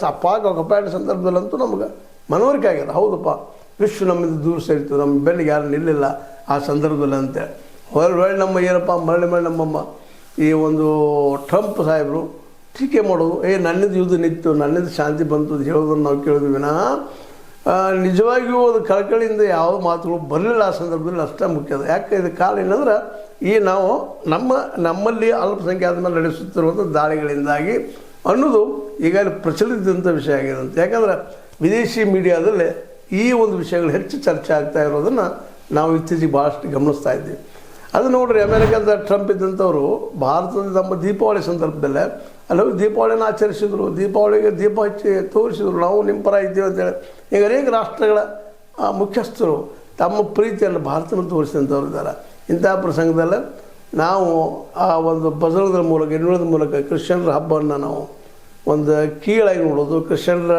ಅಪಾಯ ಸಂದರ್ಭದಲ್ಲಂತೂ ನಮ್ಗೆ ಮನವರಿಕೆ ಆಗ್ಯದ, ಹೌದಪ್ಪ ವಿಶ್ವ ನಮ್ಮಿಂದ ದೂರ ಸರಿತು, ನಮ್ಮ ಬೆನ್ನಿಗೆ ಯಾರು ನಿಲ್ಲಿಲ್ಲ ಆ ಸಂದರ್ಭದಲ್ಲಿ ಅಂತೇಳಿ. ಹೊರಳಿ ನಮ್ಮ ಏನಪ್ಪ ಮರಳಿ ನಮ್ಮಮ್ಮ ಈ ಒಂದು ಟ್ರಂಪ್ ಸಾಹೇಬರು ಟೀಕೆ ಮಾಡೋದು, ನನ್ನಿಂದ ಯುದ್ಧ ನಿಂತು, ನನ್ನಿಂದ ಶಾಂತಿ ಬಂತು ಅಂತ ಹೇಳೋದನ್ನು ನಾವು ಕೇಳಿದ್ವಿ ವಿನಃ ನಿಜವಾಗಿಯೂ ಅದು ಕಳಕಳಿಯಿಂದ ಯಾವ ಮಾತುಗಳು ಬರಲಿಲ್ಲ ಆ ಸಂದರ್ಭದಲ್ಲಿ. ಅಷ್ಟೇ ಮುಖ್ಯ ಅದು. ಯಾಕೆ ಇದು ಕಾರಣ ಏನಂದ್ರೆ ಈ ನಾವು ನಮ್ಮಲ್ಲಿ ಅಲ್ಪಸಂಖ್ಯಾತರ ಮೇಲೆ ನಡೆಸುತ್ತಿರುವಂಥ ದಾಳಿಗಳಿಂದಾಗಿ ಅನ್ನೋದು ಈಗಾಗಲೇ ಪ್ರಚಲಿತದಂಥ ವಿಷಯ ಆಗಿದೆ ಅಂತ. ಯಾಕಂದ್ರೆ ವಿದೇಶಿ ಮೀಡಿಯಾದಲ್ಲಿ ಈ ಒಂದು ವಿಷಯಗಳು ಹೆಚ್ಚು ಚರ್ಚೆ ಆಗ್ತಾ ಇರೋದನ್ನು ನಾವು ಇತ್ತೀಚೆಗೆ ಭಾಳಷ್ಟು ಗಮನಿಸ್ತಾ ಇದ್ದೀವಿ. ಅದು ನೋಡ್ರಿ, ಅಮೇರಿಕಾದ ಟ್ರಂಪ್ ಇದ್ದಂಥವರು ಭಾರತದ ನಮ್ಮ ದೀಪಾವಳಿ ಸಂದರ್ಭದಲ್ಲೇ ಅಲ್ಲಿ ದೀಪಾವಳಿನ ಆಚರಿಸಿದ್ರು, ದೀಪಾವಳಿಗೆ ದೀಪ ಹಚ್ಚಿ ತೋರಿಸಿದ್ರು, ನಾವು ನಿಮ್ಮ ಪರ ಇದ್ದೀವಿ ಅಂತೇಳಿ. ಈಗ ಅನೇಕ ರಾಷ್ಟ್ರಗಳ ಮುಖ್ಯಸ್ಥರು ತಮ್ಮ ಪ್ರೀತಿಯನ್ನು ಭಾರತನ ತೋರಿಸಿದಂಥವ್ರು ಇದ್ದಾರೆ. ಇಂಥ ಪ್ರಸಂಗದಲ್ಲೇ ನಾವು ಆ ಒಂದು ಬಜರಂಗದ ಮೂಲಕ, ಇನ್ನುಳಿದ ಮೂಲಕ ಕ್ರಿಶ್ಚಿಯನ್ರ ಹಬ್ಬವನ್ನು ನಾವು ಒಂದು ಕೀಳಾಗಿ ನೋಡೋದು, ಕ್ರಿಶ್ಚಿಯನ್ರ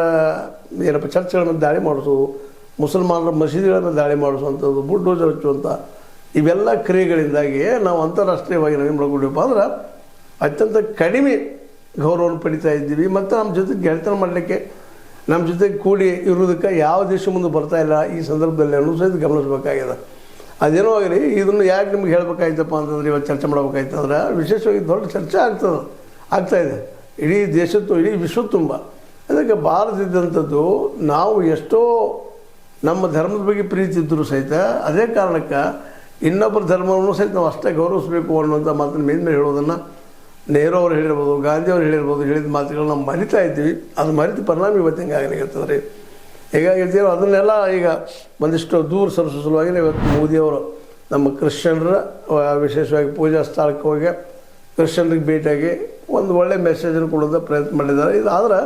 ಏನಪ್ಪ ಚರ್ಚ್ಗಳ ಮೇಲೆ ದಾಳಿ ಮಾಡಿಸೋದು, ಮುಸಲ್ಮಾನರ ಮಸೀದಿಗಳ ಮೇಲೆ ದಾಳಿ ಮಾಡಿಸುವಂಥದ್ದು, ಬುಲ್ಡೋಜರ್ ಹಚ್ಚುವಂಥ ಇವೆಲ್ಲ ಕ್ರಿಯೆಗಳಿಂದಾಗಿ ನಾವು ಅಂತಾರಾಷ್ಟ್ರೀಯವಾಗಿ ನಾವೇನು ಮಾಡ್ಕೊಂಡಿವಪ್ಪ ಅಂದ್ರೆ ಅತ್ಯಂತ ಕಡಿಮೆ ಗೌರವವನ್ನು ಪಡಿತಾ ಇದ್ದೀವಿ. ಮತ್ತು ನಮ್ಮ ಜೊತೆ ಗೆಳೆತನ ಮಾಡಲಿಕ್ಕೆ, ನಮ್ಮ ಜೊತೆಗೆ ಕೂಡಿ ಇರೋದಕ್ಕೆ ಯಾವ ದೇಶ ಮುಂದೆ ಬರ್ತಾ ಇಲ್ಲ ಈ ಸಂದರ್ಭದಲ್ಲಿ ಅನ್ನೋ ಸಹಿತ ಗಮನಿಸಬೇಕಾಗಿದೆ. ಅದೇನೋ ಆಗಲಿ, ಇದನ್ನು ಯಾಕೆ ನಿಮ್ಗೆ ಹೇಳಬೇಕಾಯ್ತಪ್ಪ ಅಂತಂದ್ರೆ, ಇವತ್ತು ಚರ್ಚೆ ಮಾಡ್ಬೇಕಾಯ್ತು ಅಂದ್ರೆ ವಿಶೇಷವಾಗಿ ದೊಡ್ಡ ಚರ್ಚೆ ಆಗ್ತಾಯಿದೆ ಇಡೀ ದೇಶದ್ದು, ಇಡೀ ವಿಶ್ವ ತುಂಬ. ಅದಕ್ಕೆ ಭಾರತ ಇದ್ದಂಥದ್ದು ನಾವು ಎಷ್ಟೋ ನಮ್ಮ ಧರ್ಮದ ಬಗ್ಗೆ ಪ್ರೀತಿ ಇದ್ದರೂ ಸಹಿತ ಅದೇ ಕಾರಣಕ್ಕೆ ಇನ್ನೊಬ್ಬರ ಧರ್ಮವನ್ನು ಸಹಿತ ನಾವು ಅಷ್ಟೇ ಗೌರವಿಸಬೇಕು ಅನ್ನುವಂಥ ಮಾತನ್ನು ಮೇಲೆ ಹೇಳೋದನ್ನು ನೆಹರು ಅವರು ಹೇಳಿರ್ಬೋದು, ಗಾಂಧಿ ಅವರು ಹೇಳಿರ್ಬೋದು, ಹೇಳಿದ ಮಾತುಗಳನ್ನ ನಾವು ಮರಿತಾ ಇದ್ದೀವಿ. ಅದು ಮರಿತ ಪರಿಣಾಮ ಇವತ್ತು ಹಿಂಗಾಗಿರ್ತದೆ ರೀ. ಹೀಗಾಗಿರ್ತೀವಿ ಅದನ್ನೆಲ್ಲ ಈಗ ಒಂದಿಷ್ಟು ದೂರ ಸರಿಸೋ ಸಲುವಾಗಿ ಇವತ್ತು ಮೋದಿಯವರು ನಮ್ಮ ಕ್ರಿಶ್ಚಿಯನ್ರ ವಿಶೇಷವಾಗಿ ಪೂಜಾ ಸ್ಥಳಕ್ಕೆ ಹೋಗಿ ಕ್ರಿಶ್ಚಿಯನ್ರಿಗೆ ಭೇಟಿಯಾಗಿ ಒಂದು ಒಳ್ಳೆಯ ಮೆಸೇಜನ್ನು ಕೊಡೋದ ಪ್ರಯತ್ನ ಮಾಡಿದ್ದಾರೆ. ಇದಾದ್ರೆ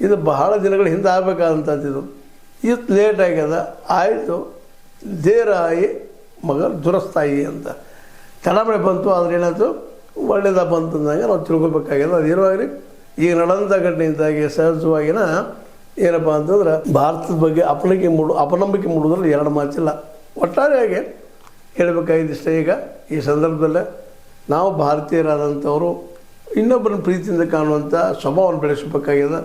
ಇದು ಬಹಳ ದಿನಗಳ ಹಿಂದೆ ಆಗಬೇಕಾದಂಥದ್ದು. ಇದು ಲೇಟ್ ಆಗ್ಯದ, ಆಯಿತು ದೇರಾಯಿ ಮಗಲ್ ದುರಸ್ತಾಯಿ ಅಂತ ತಡಮಳೆ ಬಂತು. ಆದರೆ ಏನಾಯ್ತು, ಒಳ್ಳೇದ ಬಂತು ಅಂದಾಗ ನಾವು ತಿಳ್ಕೊಬೇಕಾಗ್ಯದ. ಅದೇನೋ ಆಗಲಿ, ಈಗ ನಡೆದಂಥ ಘಟನೆಯಿಂದಾಗಿ ಸಹಜವಾಗಿನ ಏನಪ್ಪ ಅಂತಂದ್ರೆ ಭಾರತದ ಬಗ್ಗೆ ಅಪನಂಬಿಕೆ ಮೂಡೋದ್ರಲ್ಲಿ ಎರಡು ಮಾತಿಲ್ಲ. ಒಟ್ಟಾರೆಯಾಗಿ ಹೇಳಬೇಕಾಗಿದ್ದಿಷ್ಟೇ. ಈಗ ಈ ಸಂದರ್ಭದಲ್ಲೇ ನಾವು ಭಾರತೀಯರಾದಂಥವರು ಇನ್ನೊಬ್ಬರನ್ನ ಪ್ರೀತಿಯಿಂದ ಕಾಣುವಂಥ ಸ್ವಭಾವವನ್ನು ಬೆಳೆಸಬೇಕಾಗಿದೆ.